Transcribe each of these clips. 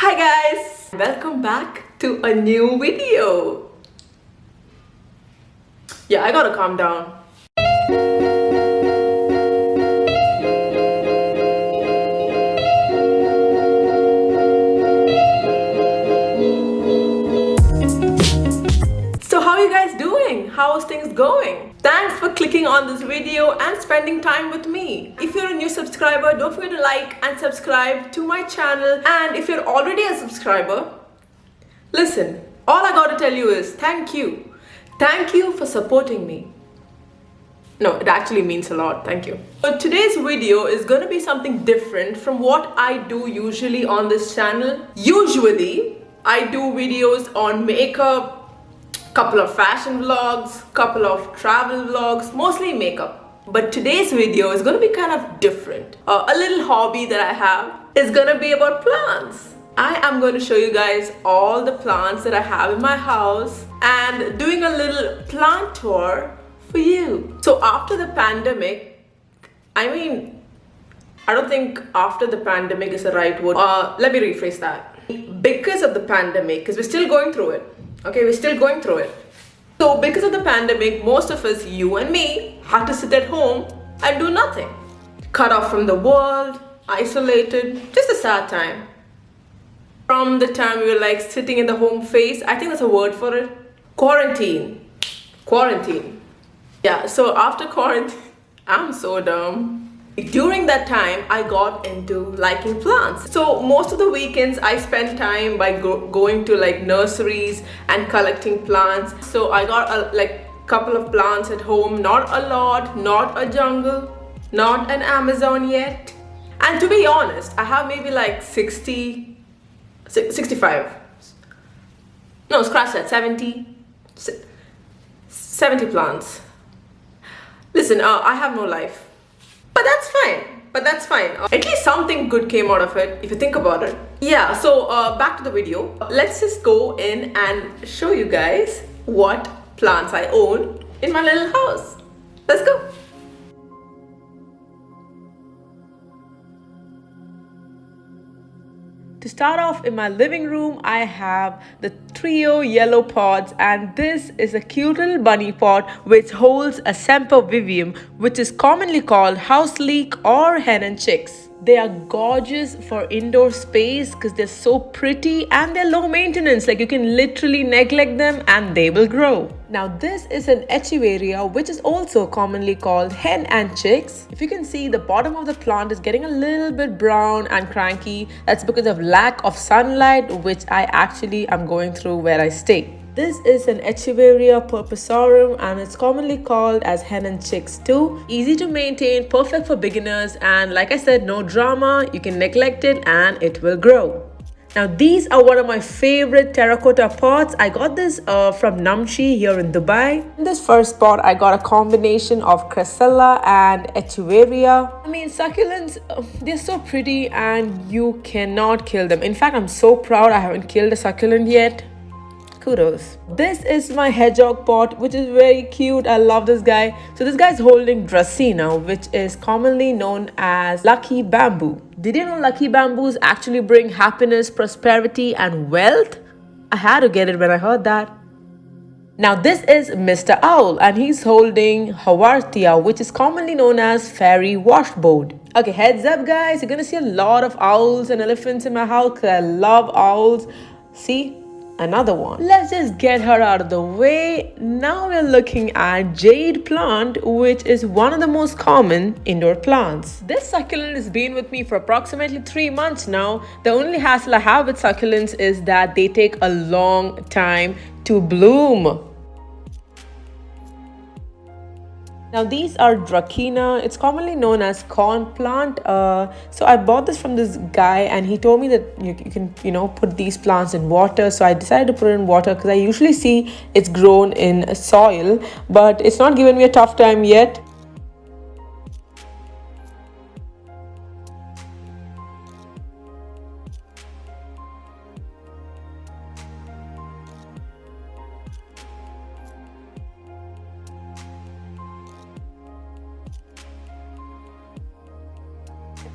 Hi guys! Welcome back to a new video. Yeah, I gotta calm down. So how are you guys doing? How's things going? Thanks for clicking on this video and spending time with me. If you're a new subscriber, don't forget to like and subscribe to my channel. And if you're already a subscriber, listen, all I gotta tell you is thank you. Thank you for supporting me. No, it actually means a lot. Thank you. So today's video is going to be something different from what I do usually on this channel. Usually, I do videos on makeup, couple of fashion vlogs, couple of travel vlogs, mostly makeup. But today's video is going to be kind of different. A little hobby that I have is going to be about plants. I am going to show you guys all the plants that I have in my house and doing a little plant tour for you. So after the pandemic, I don't think after the pandemic is the right word. Let me rephrase that. Because of the pandemic, because we're still going through it. Okay, we're still going through it. So because of the pandemic, most of us, you and me, had to sit at home and do nothing. Cut off from the world, isolated, just a sad time. From the time we were like sitting in the home phase, I think there's a word for it. Quarantine. Yeah, so after quarantine, I'm so dumb. During that time, I got into liking plants. So most of the weekends, I spent time by going to like nurseries and collecting plants. So I got a couple of plants at home, not a lot, not a jungle, not an Amazon yet. And to be honest, I have maybe like 65. No, scratch that, 70 plants. Listen, I have no life. But that's fine. At least something good came out of it, if you think about it. Yeah, so back to the video. Let's just go in and show you guys what plants I own in my little house. Let's go. To start off, in my living room, I have the trio yellow pots, and this is a cute little bunny pot which holds a Sempervivum, which is commonly called house leek or hen and chicks. They are gorgeous for indoor space because they're so pretty and they're low maintenance. Like you can literally neglect them and they will grow. Now this is an Euphorbia, which is also commonly called hen and chicks. If you can see, the bottom of the plant is getting a little bit brown and cranky. That's because of lack of sunlight, which I actually am going through where I stay. This is an Euphorbia purpusorum and it's commonly called as hen and chicks too. Easy to maintain, perfect for beginners, and like I said, no drama. You can neglect it and it will grow. Now these are one of my favorite terracotta pots. I got this from Namchi here in Dubai. In this first pot, I got a combination of Cressella and Euphorbia. Succulents, they're so pretty and you cannot kill them. In fact, I'm so proud I haven't killed a succulent yet. Kudos. This is my hedgehog pot, which is very cute. I love this guy. So this guy's holding Dracuna, which is commonly known as lucky bamboo. Did you know lucky bamboos actually bring happiness, prosperity, and wealth? I had to get it when I heard that. Now this is Mr. Owl and he's holding Havartia, which is commonly known as fairy washboard. Okay, heads up guys, you're gonna see a lot of owls and elephants in my house because I love owls. See? Another one. Let's just get her out of the way. Now we're looking at Jade Plant, which is one of the most common indoor plants. This succulent has been with me for approximately 3 months now. The only hassle I have with succulents is that they take a long time to bloom. Now these are Dracuna. It's commonly known as corn plant. So I bought this from this guy and he told me that you can, put these plants in water. So I decided to put it in water because I usually see it's grown in soil, but it's not given me a tough time yet.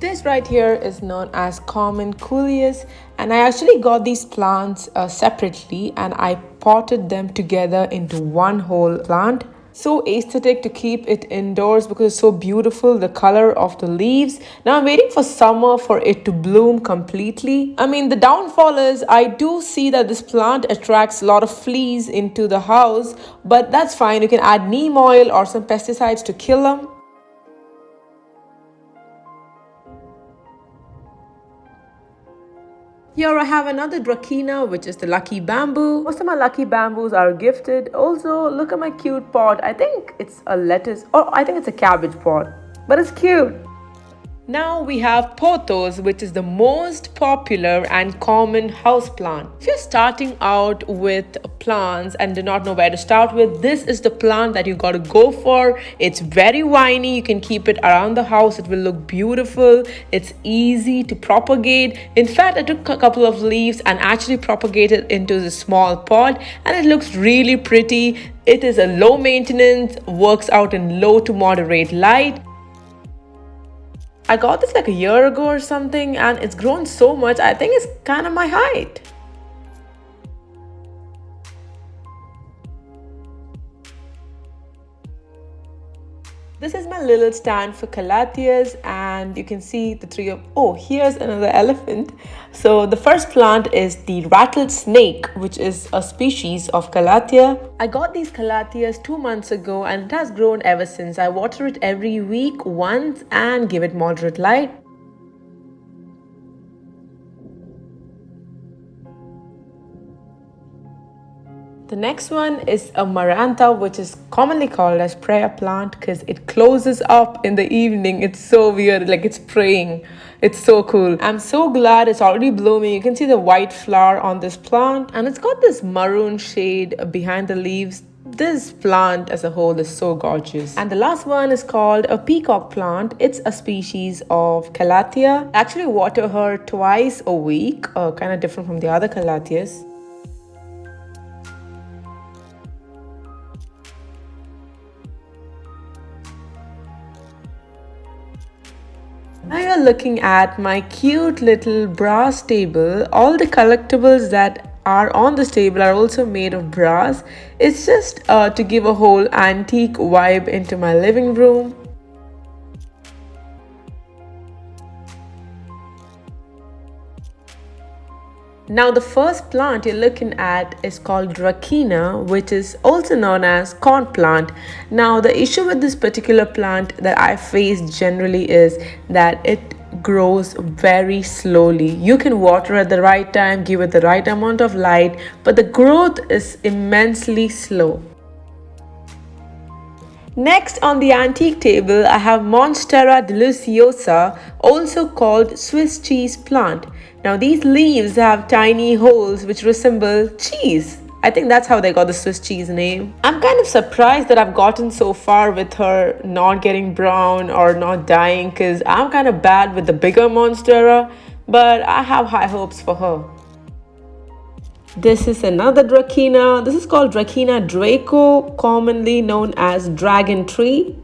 This right here is known as common Coolius, and I actually got these plants separately and I potted them together into one whole plant. So aesthetic to keep it indoors because it's so beautiful, the color of the leaves. Now I'm waiting for summer for it to bloom completely. I mean, the downfall is I do see that this plant attracts a lot of fleas into the house, but that's fine. You can add neem oil or some pesticides to kill them. Here I have another Dracuna, which is the lucky bamboo. Most of my lucky bamboos are gifted. Also, look at my cute pot. I think it's a lettuce, or I think it's a cabbage pot, but it's cute. Now we have pothos, which is the most popular and common houseplant. If you're starting out with plants and do not know where to start with, this is the plant that you got to go for. It's very viney. You can keep it around the house. It will look beautiful. It's easy to propagate. In fact, I took a couple of leaves and actually propagated into the small pot, and it looks really pretty. It is a low maintenance, works out in low to moderate light. I got this like a year ago or something, and it's grown so much. I think it's kind of my height. This is my little stand for calatheas, and you can see the three of, oh, here's another elephant. So the first plant is the Rattle Snake, which is a species of calathea. I got these calatheas 2 months ago and it has grown ever since. I water it every week once and give it moderate light. The next one is a Marantha, which is commonly called as prayer plant because it closes up in the evening. It's so weird, like it's praying. It's so cool. I'm so glad it's already blooming. You can see the white flower on this plant and it's got this maroon shade behind the leaves. This plant as a whole is so gorgeous. And the last one is called a peacock plant. It's a species of calathea. I actually water her twice a week, kind of different from the other calatheas. Now you're looking at my cute little brass table. All the collectibles that are on this table are also made of brass. It's just to give a whole antique vibe into my living room. Now the first plant you're looking at is called Dracuna, which is also known as corn plant. Now the issue with this particular plant that I face generally is that it grows very slowly. You can water at the right time, give it the right amount of light, but the growth is immensely slow. Next on the antique table, I have Monstera Deliciosa, also called Swiss cheese plant. Now these leaves have tiny holes which resemble cheese. I think that's how they got the Swiss cheese name. I'm kind of surprised that I've gotten so far with her not getting brown or not dying because I'm kind of bad with the bigger Monstera, but I have high hopes for her. This is another Dracuna. This is called Dracuna Draco, commonly known as dragon tree.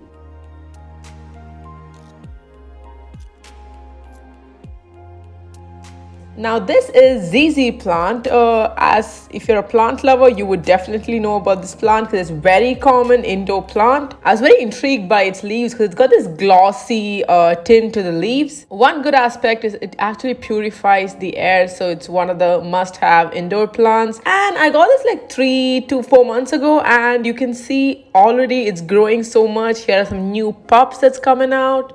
Now this is ZZ plant. As if you're a plant lover, you would definitely know about this plant because it's very common indoor plant. I was very intrigued by its leaves because it's got this glossy tint to the leaves. One good aspect is it actually purifies the air, so it's one of the must-have indoor plants. And I got this like 3 to 4 months ago, and you can see already it's growing so much. Here are some new pups that's coming out.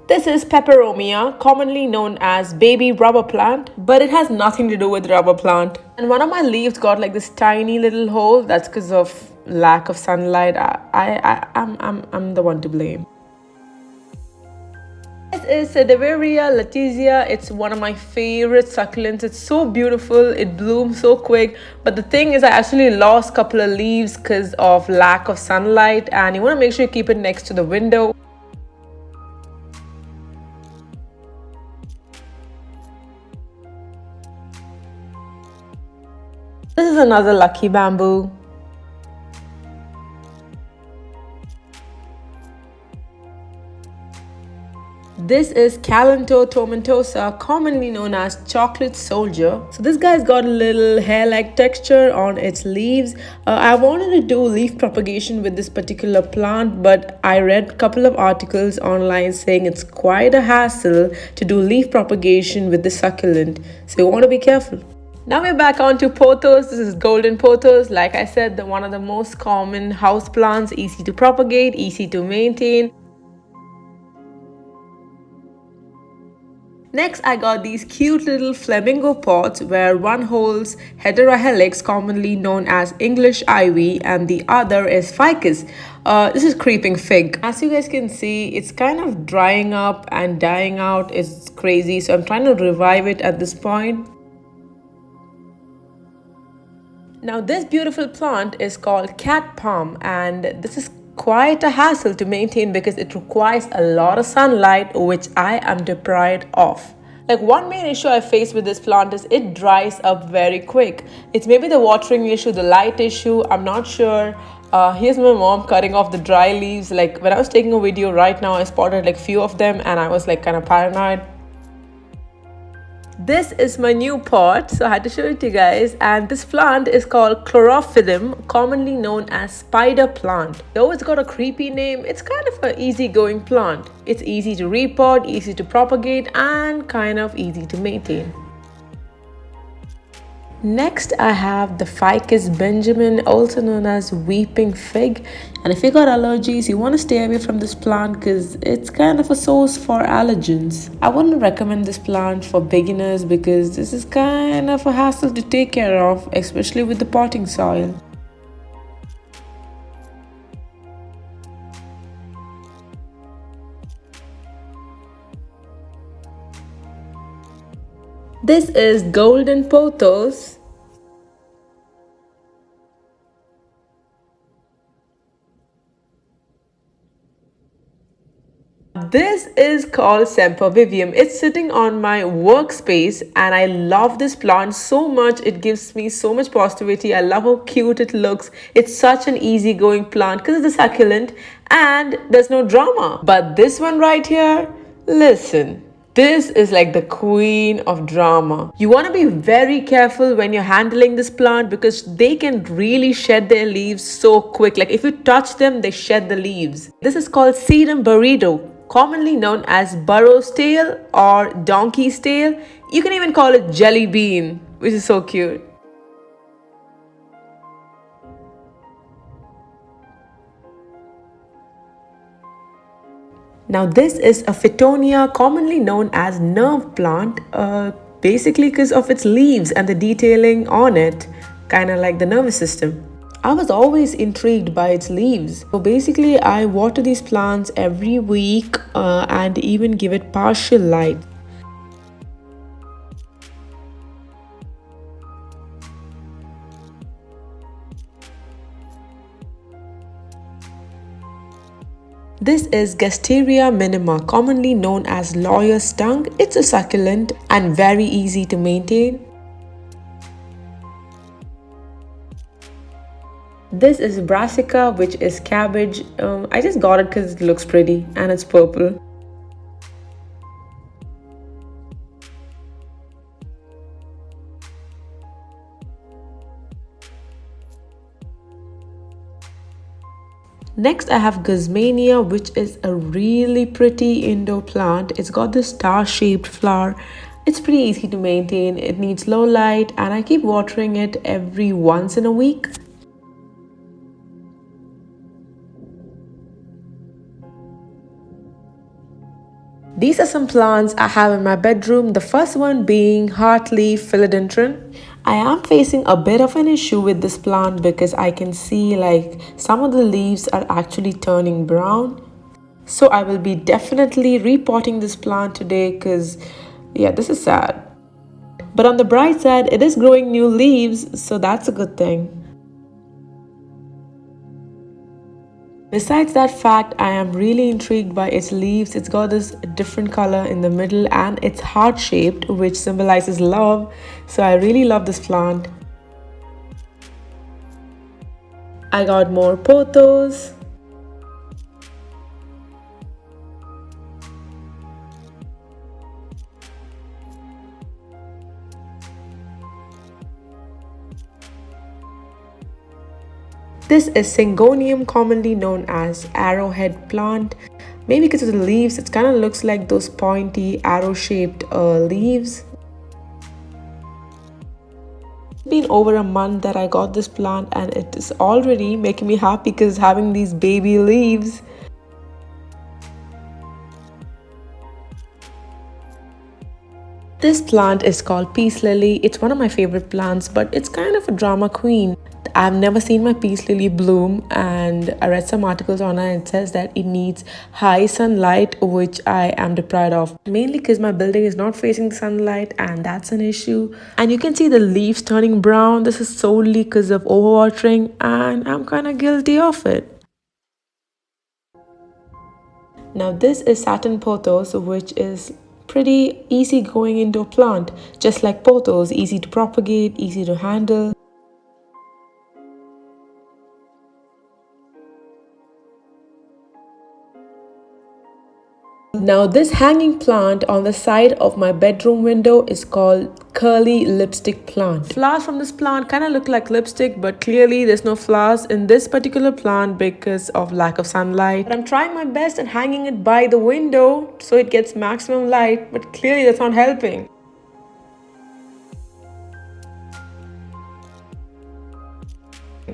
This is Peperomia, commonly known as baby rubber plant, but it has nothing to do with rubber plant. And one of my leaves got like this tiny little hole. That's because of lack of sunlight. I'm the one to blame. This is Sansevieria letizia. It's one of my favorite succulents. It's so beautiful. It blooms so quick. But the thing is, I actually lost a couple of leaves because of lack of sunlight. And you want to make sure you keep it next to the window. is another lucky bamboo. This is Calanto tomentosa, commonly known as chocolate soldier. So this guy's got a little hair-like texture on its leaves. I wanted to do leaf propagation with this particular plant, but I read a couple of articles online saying it's quite a hassle to do leaf propagation with the succulent. So you want to be careful. Now we're back on to pothos. This is golden pothos. Like I said, one of the most common house plants, easy to propagate, easy to maintain. Next, I got these cute little flamingo pots where one holds heterohelix, commonly known as English ivy, and the other is ficus. This is creeping fig. As you guys can see, it's kind of drying up and dying out. It's crazy, so I'm trying to revive it at this point. Now this beautiful plant is called cat palm, and this is quite a hassle to maintain because it requires a lot of sunlight, which I am deprived of. Like, one main issue I face with this plant is it dries up very quick. It's maybe the watering issue, the light issue, I'm not sure. Here's my mom cutting off the dry leaves. Like, when I was taking a video right now, I spotted like few of them and I was like kind of paranoid. This is my new pot, so I had to show it to you guys, and this plant is called Chlorophyllum, commonly known as spider plant. Though it's got a creepy name, it's kind of an easygoing plant. It's easy to repot, easy to propagate, and kind of easy to maintain. Next, I have the Ficus Benjamin, also known as weeping fig. And if you got allergies, you want to stay away from this plant because it's kind of a source for allergens. I wouldn't recommend this plant for beginners because this is kind of a hassle to take care of, especially with the potting soil. This is golden pothos. This is called Sempervivum. It's sitting on my workspace and I love this plant so much. It gives me so much positivity. I love how cute it looks. It's such an easygoing plant because it's a succulent and there's no drama. But this one right here, listen. This is like the queen of drama. You want to be very careful when you're handling this plant because they can really shed their leaves so quick. Like, if you touch them, they shed the leaves. This is called sedum burrito, commonly known as burro's tail or donkey's tail. You can even call it jelly bean, which is so cute. Now this is a Fittonia, commonly known as nerve plant, basically because of its leaves and the detailing on it, kind of like the nervous system. I was always intrigued by its leaves. So basically I water these plants every week and even give it partial light. This is Gasteria Minima, commonly known as lawyer's tongue. It's a succulent and very easy to maintain. This is Brassica, which is cabbage. I just got it because it looks pretty and it's purple. Next, I have Gizmania, which is a really pretty indoor plant. It's got this star-shaped flower. It's pretty easy to maintain. It needs low light and I keep watering it every once in a week. These are some plants I have in my bedroom. The first one being heartleaf philodendron. I am facing a bit of an issue with this plant because I can see like some of the leaves are actually turning brown. So I will be definitely repotting this plant today because yeah, this is sad. But on the bright side, it is growing new leaves, so that's a good thing. Besides that fact, I am really intrigued by its leaves. It's got this different color in the middle and it's heart-shaped, which symbolizes love. So I really love this plant. I got more pothos. This is Syngonium, commonly known as Arrowhead plant. Maybe because of the leaves, it kind of looks like those pointy arrow-shaped leaves. It's been over a month that I got this plant and it is already making me happy because it's having these baby leaves. This plant is called Peace Lily. It's one of my favorite plants, but it's kind of a drama queen. I've never seen my peace lily bloom, and I read some articles on it and it says that it needs high sunlight, which I am deprived of. Mainly because my building is not facing the sunlight and that's an issue. And you can see the leaves turning brown. This is solely because of overwatering and I'm kind of guilty of it. Now this is Saturn Potos, which is pretty easy going into a plant. Just like pothos, easy to propagate, easy to handle. Now this hanging plant on the side of my bedroom window is called curly lipstick plant. Flowers from this plant kind of look like lipstick, but clearly there's no flowers in this particular plant because of lack of sunlight. But I'm trying my best and hanging it by the window so it gets maximum light, but clearly that's not helping.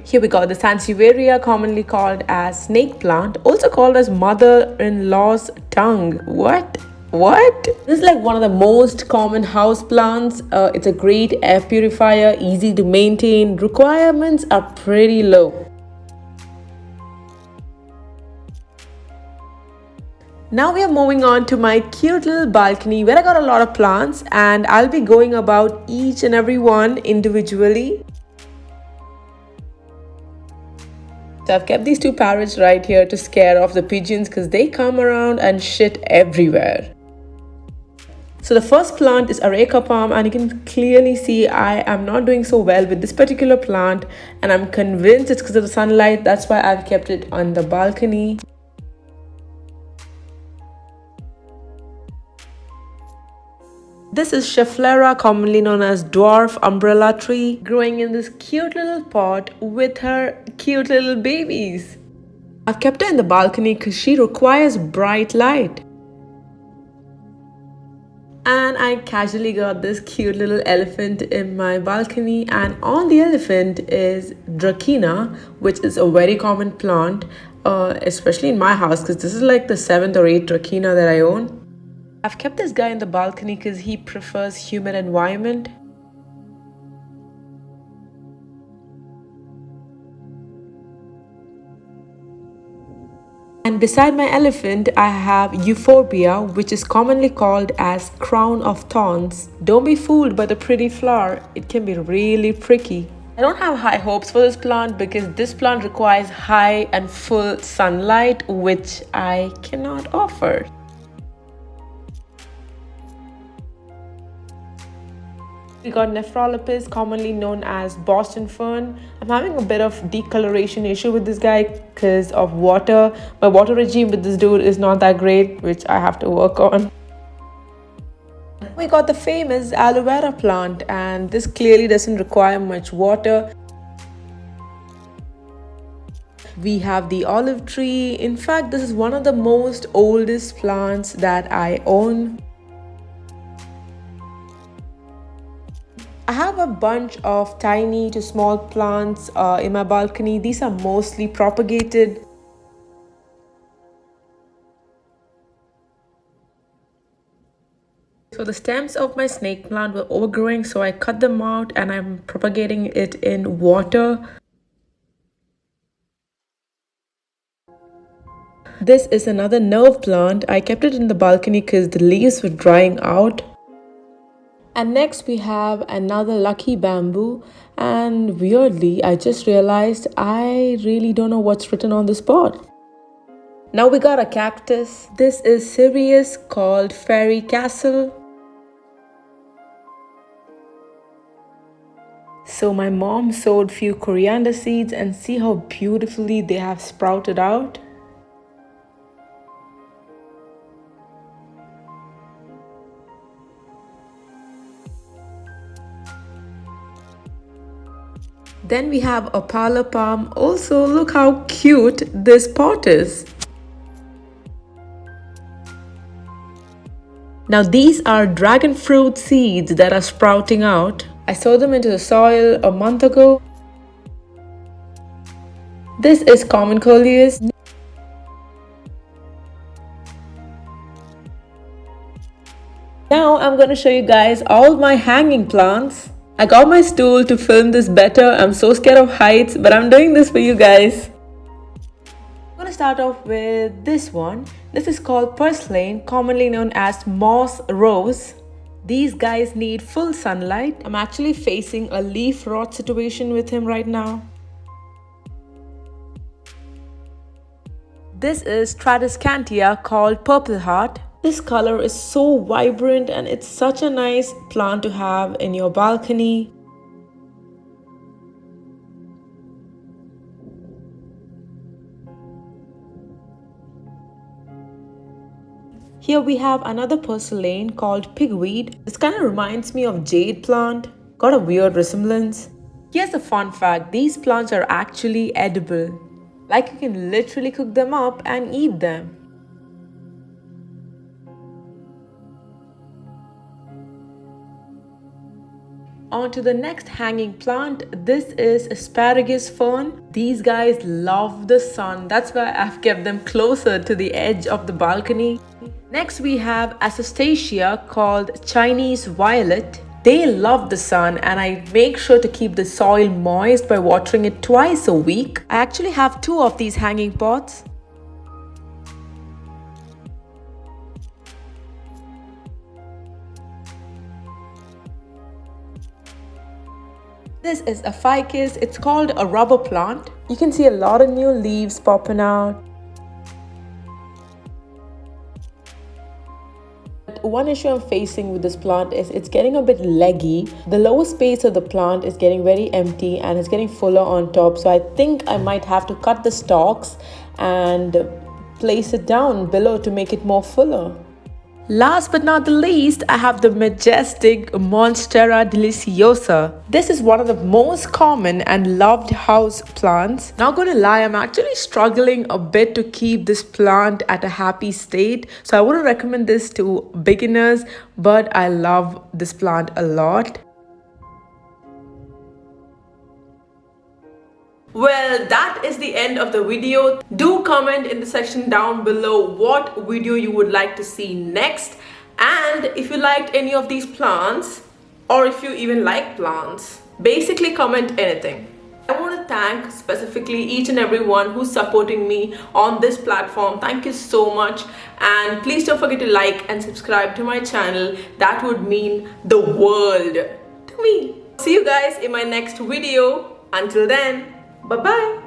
Here we got the Sansevieria, commonly called as snake plant, also called as mother-in-law's tongue. What? This is like one of the most common house plants. It's a great air purifier, easy to maintain. Requirements are pretty low. Now we are moving on to my cute little balcony where I got a lot of plants, and I'll be going about each and every one individually. So I've kept these two parrots right here to scare off the pigeons because they come around and shit everywhere. So the first plant is Areca palm, and you can clearly see I am not doing so well with this particular plant, and I'm convinced it's because of the sunlight. That's why I've kept it on the balcony. This is Schefflera, commonly known as Dwarf umbrella tree, growing in this cute little pot with her cute little babies. I've kept her in the balcony because she requires bright light. And I casually got this cute little elephant in my balcony, and on the elephant is Dracuna, which is a very common plant, especially in my house because this is like the 7th or 8th Dracuna that I own. I've kept this guy in the balcony because he prefers humid environment. And beside my elephant, I have Euphorbia, which is commonly called as crown of thorns. Don't be fooled by the pretty flower. It can be really pricky. I don't have high hopes for this plant because this plant requires high and full sunlight, which I cannot offer. We got Nephrolopis, commonly known as Boston fern. I'm having a bit of decoloration issue with this guy because of water. My water regime with this dude is not that great, which I have to work on. We got the famous Aloe Vera plant, and this clearly doesn't require much water. We have the olive tree. In fact, this is one of the most oldest plants that I own. I have a bunch of tiny to small plants in my balcony. These are mostly propagated. So the stems of my snake plant were overgrowing, so I cut them out and I'm propagating it in water. This is another nerve plant. I kept it in the balcony because the leaves were drying out. And next we have another lucky bamboo, and weirdly I just realized I really don't know what's written on this pot. Now we got a cactus. This is Sirius, called Fairy Castle. So my mom sowed few coriander seeds and see how beautifully they have sprouted out. Then we have a parlor palm. Also, look how cute this pot is. Now these are dragon fruit seeds that are sprouting out. I sowed them into the soil a month ago. This is common Coolius. Now I'm going to show you guys all my hanging plants. I got my stool to film this better. I'm so scared of heights, but I'm doing this for you guys. I'm going to start off with this one. This is called purslane, commonly known as moss rose. These guys need full sunlight. I'm actually facing a leaf rot situation with him right now. This is Tradescantia called Purple Heart. This color is so vibrant and it's such a nice plant to have in your balcony. Here we have another purslane called Pigweed. This kind of reminds me of Jade Plant. Got a weird resemblance. Here's a fun fact. These plants are actually edible. Like you can literally cook them up and eat them. On to the next hanging plant. This is asparagus fern. These guys love the sun. That's why I've kept them closer to the edge of the balcony. Next we have Acastacia called Chinese violet. They love the sun and I make sure to keep the soil moist by watering it twice a week. I actually have 2 of these hanging pots. This is a ficus. It's called a rubber plant. You can see a lot of new leaves popping out. One issue I'm facing with this plant is it's getting a bit leggy. The lower space of the plant is getting very empty and it's getting fuller on top. So I think I might have to cut the stalks and place it down below to make it more fuller. Last but not the least, I have the Majestic Monstera Deliciosa. This is one of the most common and loved house plants. Not gonna lie, I'm actually struggling a bit to keep this plant at a happy state. So I wouldn't recommend this to beginners, but I love this plant a lot. Well, that is the end of the video. Do comment in the section down below what video you would like to see next. And if you liked any of these plants, or if you even like plants, basically comment anything. I want to thank specifically each and everyone who's supporting me on this platform. Thank you so much. And please don't forget to like and subscribe to my channel. That would mean the world to me. See you guys in my next video. Until then, bye-bye.